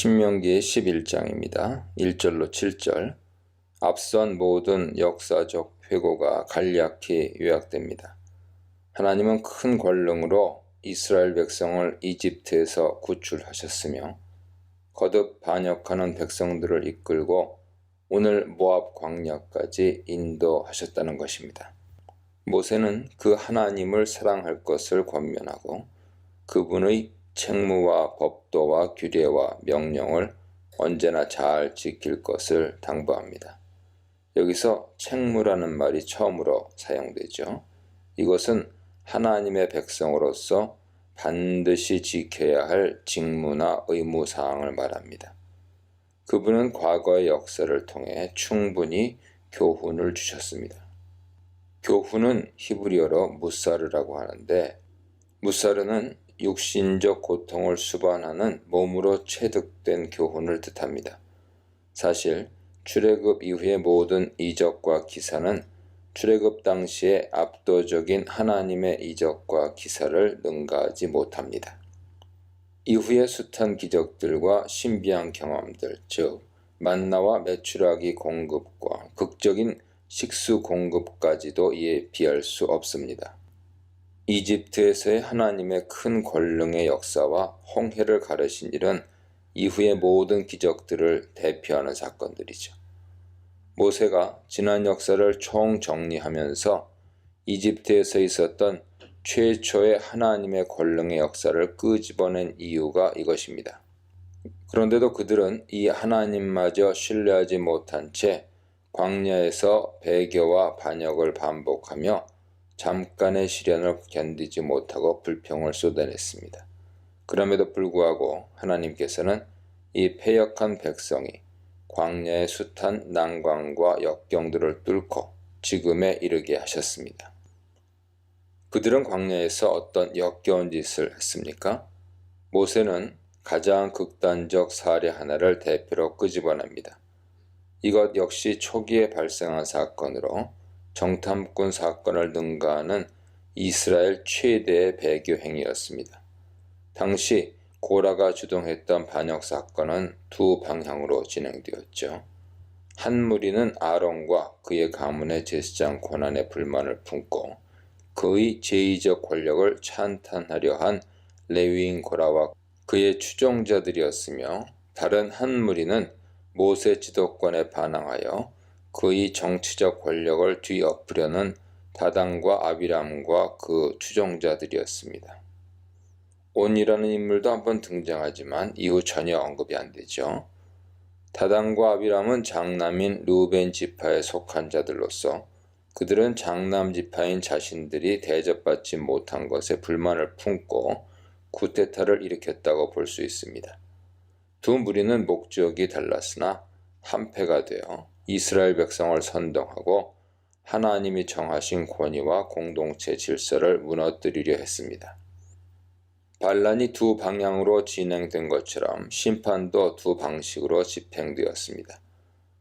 신명기 11장입니다. 1절로 7절. 앞선 모든 역사적 회고가 간략히 요약됩니다. 하나님은 큰 권능으로 이스라엘 백성을 이집트에서 구출하셨으며 거듭 반역하는 백성들을 이끌고 오늘 모압 광야까지 인도하셨다는 것입니다. 모세는 그 하나님을 사랑할 것을 권면하고 그분의 책무와 법도와 규례와 명령을 언제나 잘 지킬 것을 당부합니다. 여기서 책무라는 말이 처음으로 사용되죠. 이것은 하나님의 백성으로서 반드시 지켜야 할 직무나 의무사항을 말합니다. 그분은 과거의 역사를 통해 충분히 교훈을 주셨습니다. 교훈은 히브리어로 무사르라고 하는데, 무사르는 육신적 고통을 수반하는 몸으로 체득된 교훈을 뜻합니다. 사실 출애굽 이후의 모든 이적과 기사는 출애굽 당시의 압도적인 하나님의 이적과 기사를 능가하지 못합니다. 이후의 숱한 기적들과 신비한 경험들, 즉 만나와 메추라기 공급과 극적인 식수 공급까지도 이에 비할 수 없습니다. 이집트에서의 하나님의 큰 권능의 역사와 홍해를 가르신 일은 이후의 모든 기적들을 대표하는 사건들이죠. 모세가 지난 역사를 총정리하면서 이집트에서 있었던 최초의 하나님의 권능의 역사를 끄집어낸 이유가 이것입니다. 그런데도 그들은 이 하나님마저 신뢰하지 못한 채 광야에서 배교와 반역을 반복하며 잠깐의 시련을 견디지 못하고 불평을 쏟아냈습니다. 그럼에도 불구하고 하나님께서는 이 패역한 백성이 광야의 숱한 난관과 역경들을 뚫고 지금에 이르게 하셨습니다. 그들은 광야에서 어떤 역겨운 짓을 했습니까? 모세는 가장 극단적 사례 하나를 대표로 끄집어냅니다. 이것 역시 초기에 발생한 사건으로 정탐꾼 사건을 능가하는 이스라엘 최대의 배교 행위였습니다. 당시 고라가 주동했던 반역 사건은 두 방향으로 진행되었죠. 한 무리는 아론과 그의 가문의 제사장 고난의 불만을 품고 그의 제의적 권력을 찬탄하려 한 레위인 고라와 그의 추종자들이었으며, 다른 한 무리는 모세 지도권에 반항하여 그의 정치적 권력을 뒤엎으려는 다단과 아비람과 그 추종자들이었습니다. 온이라는 인물도 한번 등장하지만 이후 전혀 언급이 안 되죠. 다단과 아비람은 장남인 르우벤 지파에 속한 자들로서 그들은 장남 지파인 자신들이 대접받지 못한 것에 불만을 품고 쿠데타를 일으켰다고 볼 수 있습니다. 두 무리는 목적이 달랐으나 한패가 되어 이스라엘 백성을 선동하고 하나님이 정하신 권위와 공동체 질서를 무너뜨리려 했습니다. 반란이 두 방향으로 진행된 것처럼 심판도 두 방식으로 집행되었습니다.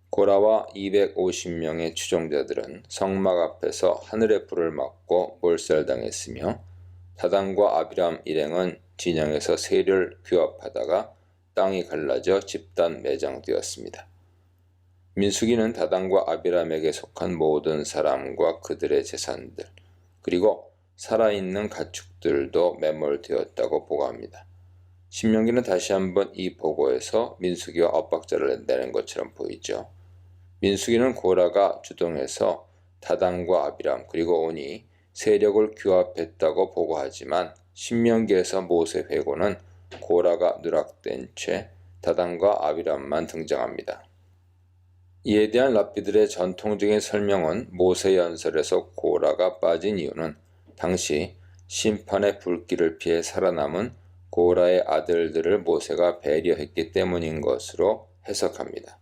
고라와 250명의 추종자들은 성막 앞에서 하늘의 불을 맞고 몰살당했으며, 다단과 아비람 일행은 진영에서 세를 규합하다가 땅이 갈라져 집단 매장되었습니다. 민수기는 다단과 아비람에게 속한 모든 사람과 그들의 재산들, 그리고 살아있는 가축들도 매몰되었다고 보고합니다. 신명기는 다시 한번 이 보고에서 민수기와 엇박자를 내는 것처럼 보이죠. 민수기는 고라가 주동해서 다단과 아비람 그리고 온이 세력을 규합했다고 보고하지만, 신명기에서 모세 회고는 고라가 누락된 채 다단과 아비람만 등장합니다. 이에 대한 랍비들의 전통적인 설명은 모세 연설에서 고라가 빠진 이유는 당시 심판의 불길을 피해 살아남은 고라의 아들들을 모세가 배려했기 때문인 것으로 해석합니다.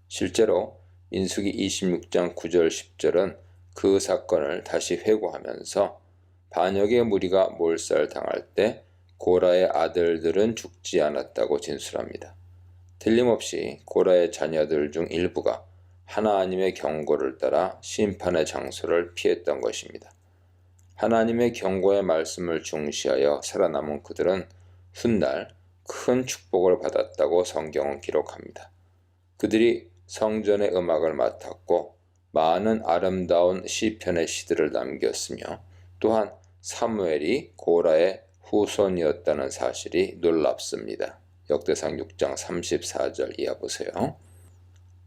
실제로 민수기 26장 9절 10절은 그 사건을 다시 회고하면서 반역의 무리가 몰살당할 때 고라의 아들들은 죽지 않았다고 진술합니다. 틀림없이 고라의 자녀들 중 일부가 하나님의 경고를 따라 심판의 장소를 피했던 것입니다. 하나님의 경고의 말씀을 중시하여 살아남은 그들은 훗날 큰 축복을 받았다고 성경은 기록합니다. 그들이 성전의 음악을 맡았고 많은 아름다운 시편의 시들을 남겼으며 또한 사무엘이 고라의 후손이었다는 사실이 놀랍습니다. 역대상 6장 34절 이하 보세요.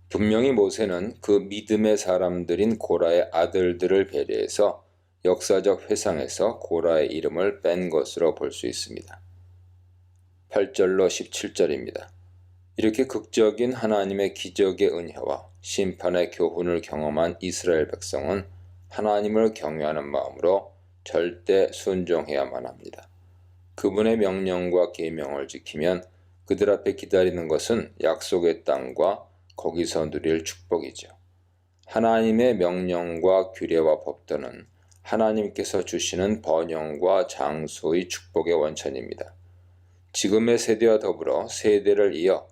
분명히 모세는 그 믿음의 사람들인 고라의 아들들을 배려해서 역사적 회상에서 고라의 이름을 뺀 것으로 볼 수 있습니다. 8절로 17절입니다. 이렇게 극적인 하나님의 기적의 은혜와 심판의 교훈을 경험한 이스라엘 백성은 하나님을 경외하는 마음으로 절대 순종해야만 합니다. 그분의 명령과 계명을 지키면 그들 앞에 기다리는 것은 약속의 땅과 거기서 누릴 축복이죠. 하나님의 명령과 규례와 법도는 하나님께서 주시는 번영과 장소의 축복의 원천입니다. 지금의 세대와 더불어 세대를 이어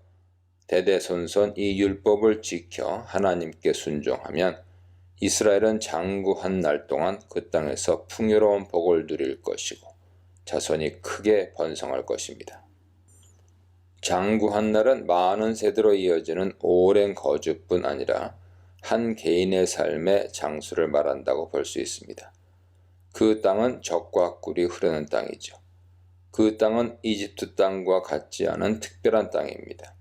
대대손손 이 율법을 지켜 하나님께 순종하면 이스라엘은 장구한 날 동안 그 땅에서 풍요로운 복을 누릴 것이고 자손이 크게 번성할 것입니다. 장구한 날은 많은 세대로 이어지는 오랜 거주뿐 아니라 한 개인의 삶의 장수를 말한다고 볼 수 있습니다. 그 땅은 젖과 꿀이 흐르는 땅이죠. 그 땅은 이집트 땅과 같지 않은 특별한 땅입니다.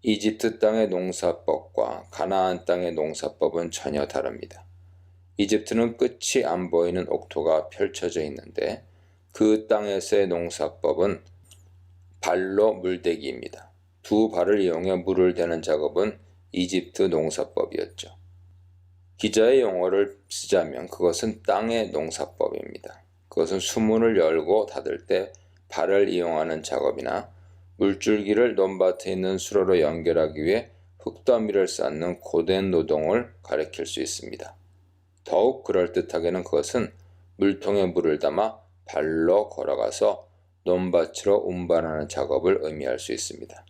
이집트 땅의 농사법과 가나안 땅의 농사법은 전혀 다릅니다. 이집트는 끝이 안 보이는 옥토가 펼쳐져 있는데 그 땅에서의 농사법은 발로 물대기입니다. 두 발을 이용해 물을 대는 작업은 이집트 농사법이었죠. 기자의 용어를 쓰자면 그것은 땅의 농사법입니다. 그것은 수문을 열고 닫을 때 발을 이용하는 작업이나 물줄기를 논밭에 있는 수로로 연결하기 위해 흙더미를 쌓는 고된 노동을 가리킬 수 있습니다. 더욱 그럴듯하게는 그것은 물통에 물을 담아 발로 걸어가서 논밭으로 운반하는 작업을 의미할 수 있습니다.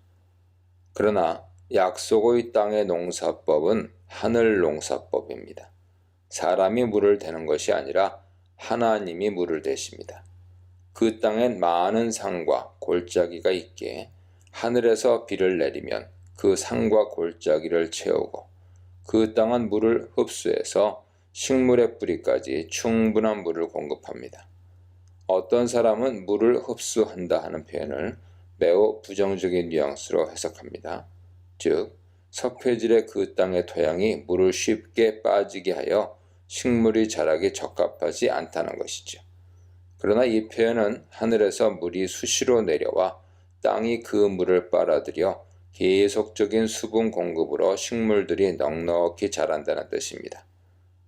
그러나 약속의 땅의 농사법은 하늘 농사법입니다. 사람이 물을 대는 것이 아니라 하나님이 물을 대십니다. 그 땅엔 많은 산과 골짜기가 있기에 하늘에서 비를 내리면 그 산과 골짜기를 채우고 그 땅은 물을 흡수해서 식물의 뿌리까지 충분한 물을 공급합니다. 어떤 사람은 물을 흡수한다 하는 표현을 매우 부정적인 뉘앙스로 해석합니다. 즉, 석회질의 그 땅의 토양이 물을 쉽게 빠지게 하여 식물이 자라기 적합하지 않다는 것이죠. 그러나 이 표현은 하늘에서 물이 수시로 내려와 땅이 그 물을 빨아들여 계속적인 수분 공급으로 식물들이 넉넉히 자란다는 뜻입니다.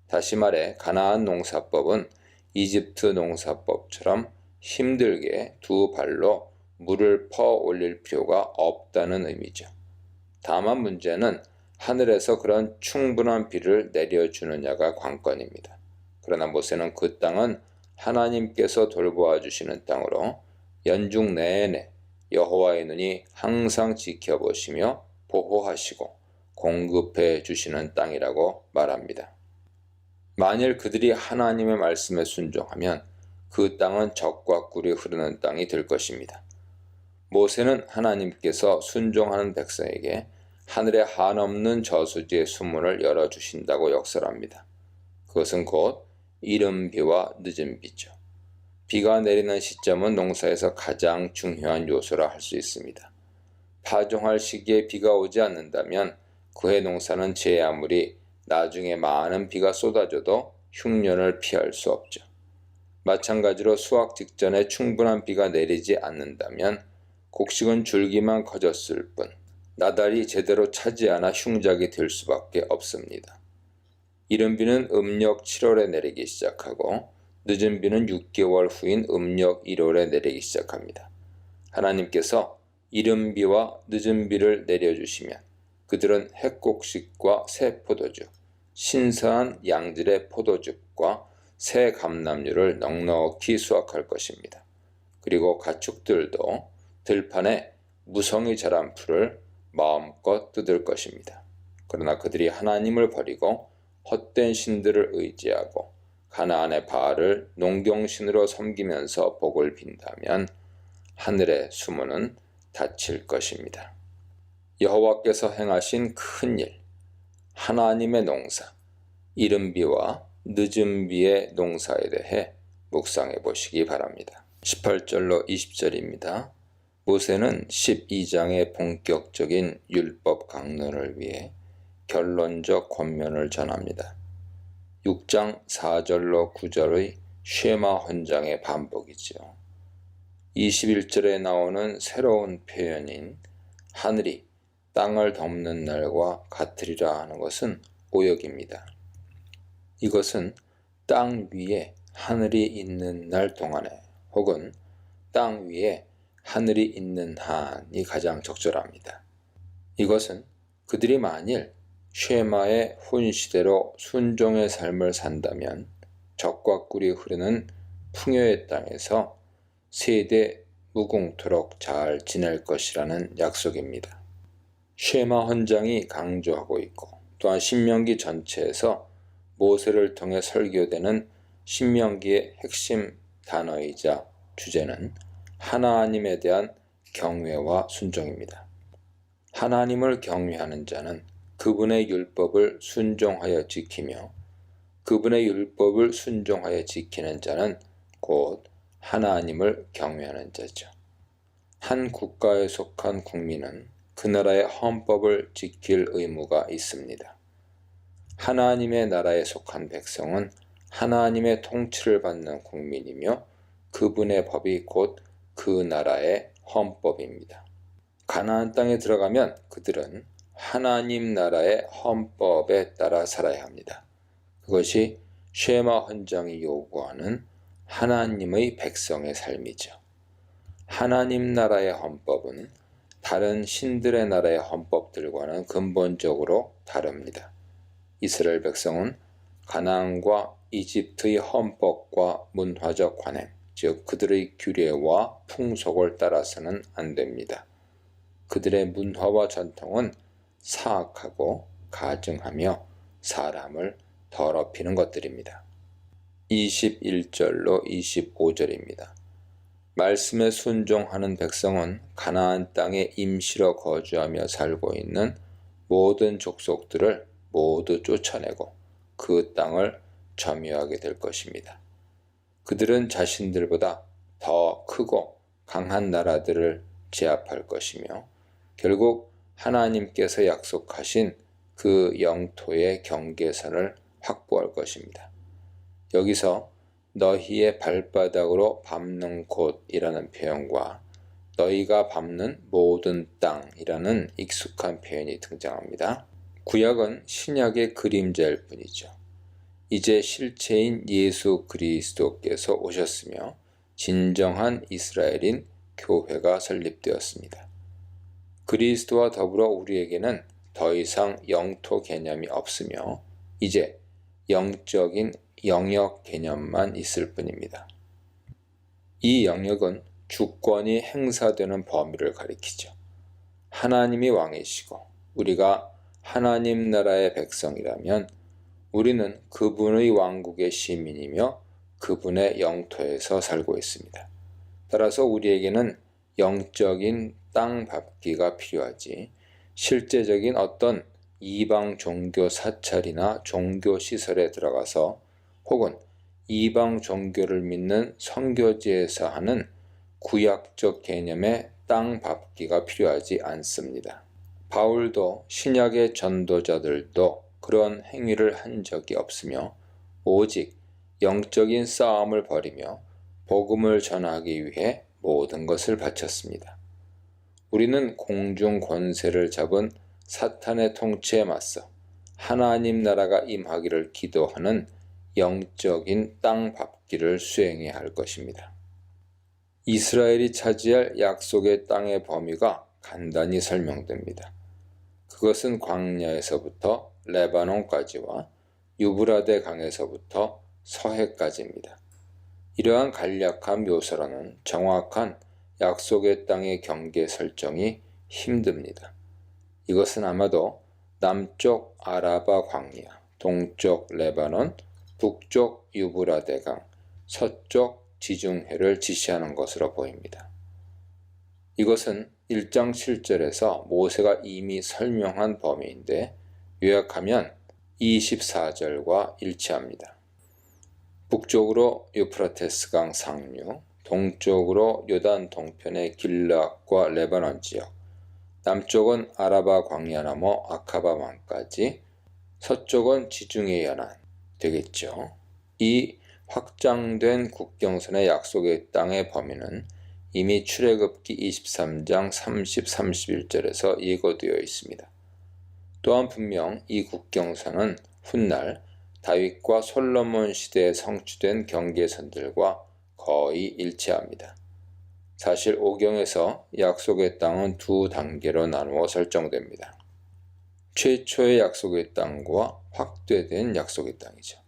다시 말해 가나안 농사법은 이집트 농사법처럼 힘들게 두 발로 물을 퍼 올릴 필요가 없다는 의미죠. 다만 문제는 하늘에서 그런 충분한 비를 내려주느냐가 관건입니다. 그러나 모세는 그 땅은 하나님께서 돌보아 주시는 땅으로 연중 내내 여호와의 눈이 항상 지켜보시며 보호하시고 공급해 주시는 땅이라고 말합니다. 만일 그들이 하나님의 말씀에 순종하면 그 땅은 젖과 꿀이 흐르는 땅이 될 것입니다. 모세는 하나님께서 순종하는 백성에게 하늘에 한없는 저수지의 수문을 열어주신다고 역설합니다. 그것은 곧 이른 비와 늦은 비죠. 비가 내리는 시점은 농사에서 가장 중요한 요소라 할 수 있습니다. 파종할 시기에 비가 오지 않는다면 그해 농사는 제 아무리 나중에 많은 비가 쏟아져도 흉년을 피할 수 없죠. 마찬가지로 수확 직전에 충분한 비가 내리지 않는다면 곡식은 줄기만 커졌을 뿐 나달이 제대로 차지 않아 흉작이 될 수밖에 없습니다. 이른 비는 음력 7월에 내리기 시작하고 늦은 비는 6개월 후인 음력 1월에 내리기 시작합니다. 하나님께서 이른 비와 늦은 비를 내려주시면 그들은 핵곡식과 새 포도주, 신선한 양질의 포도즙과 새 감람류를 넉넉히 수확할 것입니다. 그리고 가축들도 들판에 무성히 자란 풀을 마음껏 뜯을 것입니다. 그러나 그들이 하나님을 버리고 헛된 신들을 의지하고 가나안의 바알을 농경신으로 섬기면서 복을 빈다면 하늘의 수문은 닫힐 것입니다. 여호와께서 행하신 큰 일, 하나님의 농사, 이른 비와 늦은 비의 농사에 대해 묵상해 보시기 바랍니다. 18절로 20절입니다. 모세는 12장의 본격적인 율법 강론을 위해 결론적 권면을 전합니다. 6장 4절로 9절의 쉐마 헌장의 반복이지요. 21절에 나오는 새로운 표현인 하늘이 땅을 덮는 날과 같으리라 하는 것은 오역입니다. 이것은 땅 위에 하늘이 있는 날 동안에 혹은 땅 위에 하늘이 있는 한이 가장 적절합니다. 이것은 그들이 만일 쉐마의 훈시대로 순종의 삶을 산다면 적과 꿀이 흐르는 풍요의 땅에서 세대 무궁토록 잘 지낼 것이라는 약속입니다. 쉐마 헌장이 강조하고 있고 또한 신명기 전체에서 모세를 통해 설교되는 신명기의 핵심 단어이자 주제는 하나님에 대한 경외와 순종입니다. 하나님을 경외하는 자는 그분의 율법을 순종하여 지키며 그분의 율법을 순종하여 지키는 자는 곧 하나님을 경외하는 자죠. 한 국가에 속한 국민은 그 나라의 헌법을 지킬 의무가 있습니다. 하나님의 나라에 속한 백성은 하나님의 통치를 받는 국민이며 그분의 법이 곧 그 나라의 헌법입니다. 가나안 땅에 들어가면 그들은 하나님 나라의 헌법에 따라 살아야 합니다. 그것이 쉐마 헌장이 요구하는 하나님의 백성의 삶이죠. 하나님 나라의 헌법은 다른 신들의 나라의 헌법들과는 근본적으로 다릅니다. 이스라엘 백성은 가나안과 이집트의 헌법과 문화적 관행, 즉 그들의 규례와 풍속을 따라서는 안 됩니다. 그들의 문화와 전통은 사악하고 가증하며 사람을 더럽히는 것들입니다. 21절로 25절입니다. 말씀에 순종하는 백성은 가나안 땅에 임시로 거주하며 살고 있는 모든 족속들을 모두 쫓아내고 그 땅을 점유하게 될 것입니다. 그들은 자신들보다 더 크고 강한 나라들을 제압할 것이며 결국 하나님께서 약속하신 그 영토의 경계선을 확보할 것입니다. 여기서 너희의 발바닥으로 밟는 곳이라는 표현과 너희가 밟는 모든 땅이라는 익숙한 표현이 등장합니다. 구약은 신약의 그림자일 뿐이죠. 이제 실체인 예수 그리스도께서 오셨으며 진정한 이스라엘인 교회가 설립되었습니다. 그리스도와 더불어 우리에게는 더 이상 영토 개념이 없으며 이제 영적인 영역 개념만 있을 뿐입니다. 이 영역은 주권이 행사되는 범위를 가리키죠. 하나님이 왕이시고 우리가 하나님 나라의 백성이라면 우리는 그분의 왕국의 시민이며 그분의 영토에서 살고 있습니다. 따라서 우리에게는 영적인 땅 밟기가 필요하지 실제적인 어떤 이방 종교 사찰이나 종교 시설에 들어가서 혹은 이방 종교를 믿는 선교지에서 하는 구약적 개념의 땅 밟기가 필요하지 않습니다. 바울도 신약의 전도자들도 그런 행위를 한 적이 없으며 오직 영적인 싸움을 벌이며 복음을 전하기 위해 모든 것을 바쳤습니다. 우리는 공중 권세를 잡은 사탄의 통치에 맞서 하나님 나라가 임하기를 기도하는 영적인 땅 밟기를 수행해야 할 것입니다. 이스라엘이 차지할 약속의 땅의 범위가 간단히 설명됩니다. 그것은 광야에서부터 레바논까지와 유브라데 강에서부터 서해까지입니다. 이러한 간략한 묘사로는 정확한 약속의 땅의 경계 설정이 힘듭니다. 이것은 아마도 남쪽 아라바 광야, 동쪽 레바논, 북쪽 유브라데 강, 서쪽 지중해를 지시하는 것으로 보입니다. 이것은 1장 7절에서 모세가 이미 설명한 범위인데 요약하면 24절과 일치합니다. 북쪽으로 유프라테스강 상류, 동쪽으로 요단 동편의 길르앗과 레바논 지역, 남쪽은 아라바 광야 넘어 아카바만까지, 서쪽은 지중해 연안 되겠죠. 이 확장된 국경선의 약속의 땅의 범위는 이미 출애굽기 23장 30, 31절에서 예고되어 있습니다. 또한 분명 이 국경선은 훗날 다윗과 솔로몬 시대에 성취된 경계선들과 거의 일치합니다. 사실 오경에서 약속의 땅은 두 단계로 나누어 설정됩니다. 최초의 약속의 땅과 확대된 약속의 땅이죠.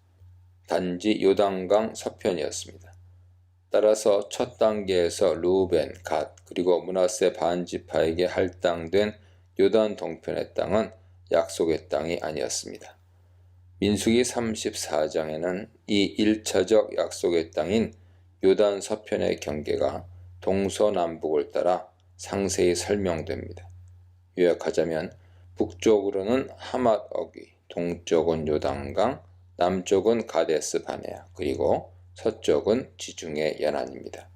단지 요단강 서편이었습니다. 따라서 첫 단계에서 루벤, 갓, 그리고 므낫세 반지파에게 할당된 요단 동편의 땅은 약속의 땅이 아니었습니다. 민수기 34장에는 이 1차적 약속의 땅인 요단 서편의 경계가 동서남북을 따라 상세히 설명됩니다. 요약하자면 북쪽으로는 하맛 어귀, 동쪽은 요단강, 남쪽은 가데스 바네아, 그리고 서쪽은 지중해 연안입니다.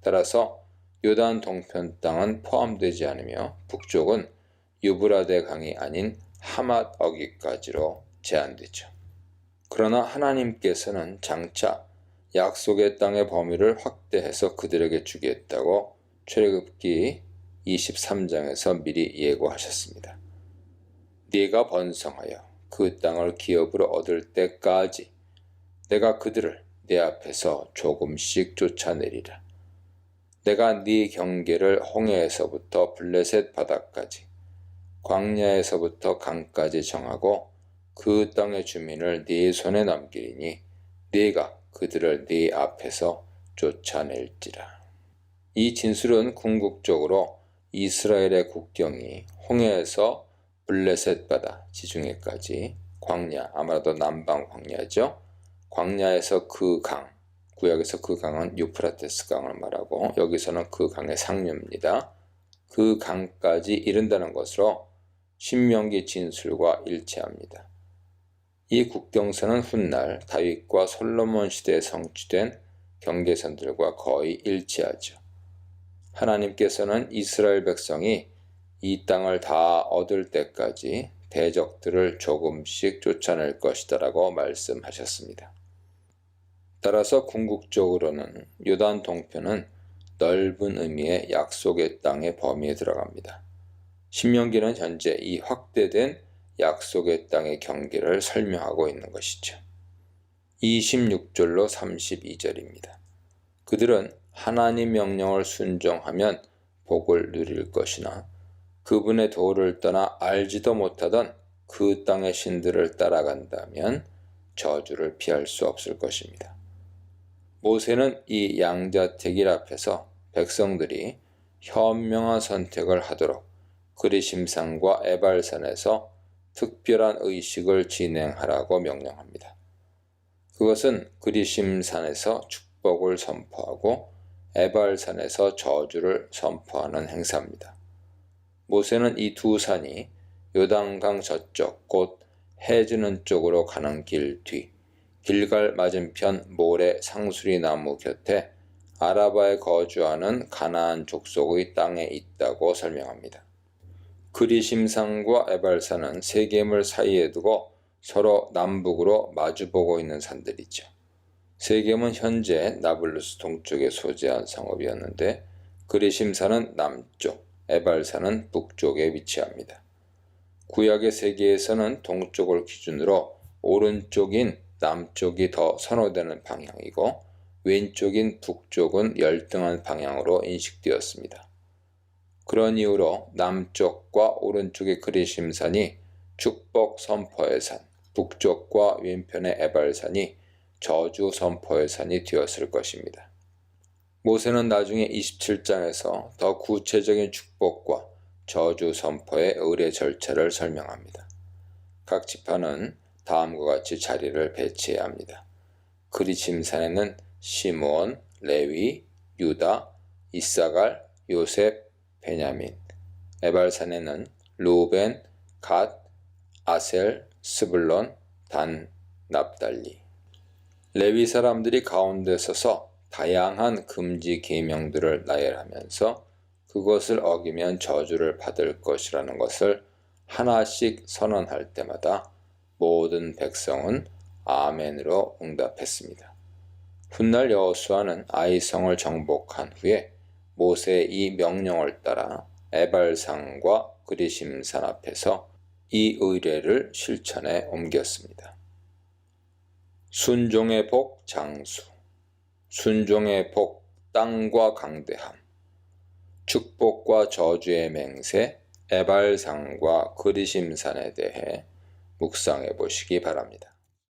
따라서 요단 동편 땅은 포함되지 않으며 북쪽은 유브라데 강이 아닌 하맛 어귀까지로 제한되죠. 그러나 하나님께서는 장차 약속의 땅의 범위를 확대해서 그들에게 주겠다고 출애굽기 23장에서 미리 예고하셨습니다. 네가 번성하여 그 땅을 기업으로 얻을 때까지 내가 그들을 내 앞에서 조금씩 쫓아내리라. 내가 네 경계를 홍해에서부터 블레셋 바다까지, 광야에서부터 강까지 정하고 그 땅의 주민을 네 손에 넘기리니 네가 그들을 네 앞에서 쫓아낼지라. 이 진술은 궁극적으로 이스라엘의 국경이 홍해에서 블레셋 바다 지중해까지, 광야, 아마도 남방 광야죠. 광야에서 그 강, 구약에서 그 강은 유프라테스 강을 말하고 여기서는 그 강의 상류입니다. 그 강까지 이른다는 것으로 신명기 진술과 일치합니다. 이 국경선은 훗날 다윗과 솔로몬 시대에 성취된 경계선들과 거의 일치하죠. 하나님께서는 이스라엘 백성이 이 땅을 다 얻을 때까지 대적들을 조금씩 쫓아낼 것이다라고 말씀하셨습니다. 따라서 궁극적으로는 요단 동편은 넓은 의미의 약속의 땅의 범위에 들어갑니다. 신명기는 현재 이 확대된 약속의 땅의 경계를 설명하고 있는 것이죠. 26절로 32절입니다. 그들은 하나님 명령을 순종하면 복을 누릴 것이나 그분의 도를 떠나 알지도 못하던 그 땅의 신들을 따라간다면 저주를 피할 수 없을 것입니다. 모세는 이 양자택일 앞에서 백성들이 현명한 선택을 하도록 그리심산과 에발산에서 특별한 의식을 진행하라고 명령합니다. 그것은 그리심산에서 축복을 선포하고 에발산에서 저주를 선포하는 행사입니다. 모세는 이 두 산이 요단강 저쪽 곧 해 지는 쪽으로 가는 길 뒤 길갈 맞은편 모래 상수리 나무 곁에 아라바에 거주하는 가나안 족속의 땅에 있다고 설명합니다. 그리심산과 에발산은 세겜을 사이에 두고 서로 남북으로 마주보고 있는 산들이죠. 세겜은 현재 나블루스 동쪽에 소재한 성읍이었는데 그리심산은 남쪽, 에발산은 북쪽에 위치합니다. 구약의 세계에서는 동쪽을 기준으로 오른쪽인 남쪽이 더 선호되는 방향이고 왼쪽인 북쪽은 열등한 방향으로 인식되었습니다. 그런 이유로 남쪽과 오른쪽의 그리심산이 축복 선포의 산, 북쪽과 왼편의 에발산이 저주 선포의 산이 되었을 것입니다. 모세는 나중에 27장에서 더 구체적인 축복과 저주 선포의 의례 절차를 설명합니다. 각 지파는 다음과 같이 자리를 배치해야 합니다. 그리심산에는 시므온, 레위, 유다, 이사갈, 요셉, 베냐민, 에발산에는 루벤, 갓, 아셀, 스불론, 단, 납달리. 레위 사람들이 가운데 서서 다양한 금지 계명들을 나열하면서 그것을 어기면 저주를 받을 것이라는 것을 하나씩 선언할 때마다 모든 백성은 아멘으로 응답했습니다. 훗날 여호수아는 아이성을 정복한 후에 모세의 이 명령을 따라 에발산과 그리심산 앞에서 이 의례를 실천에 옮겼습니다. 순종의 복 장수, 순종의 복 땅과 강대함, 축복과 저주의 맹세 에발산과 그리심산에 대해 묵상해 보시기 바랍니다.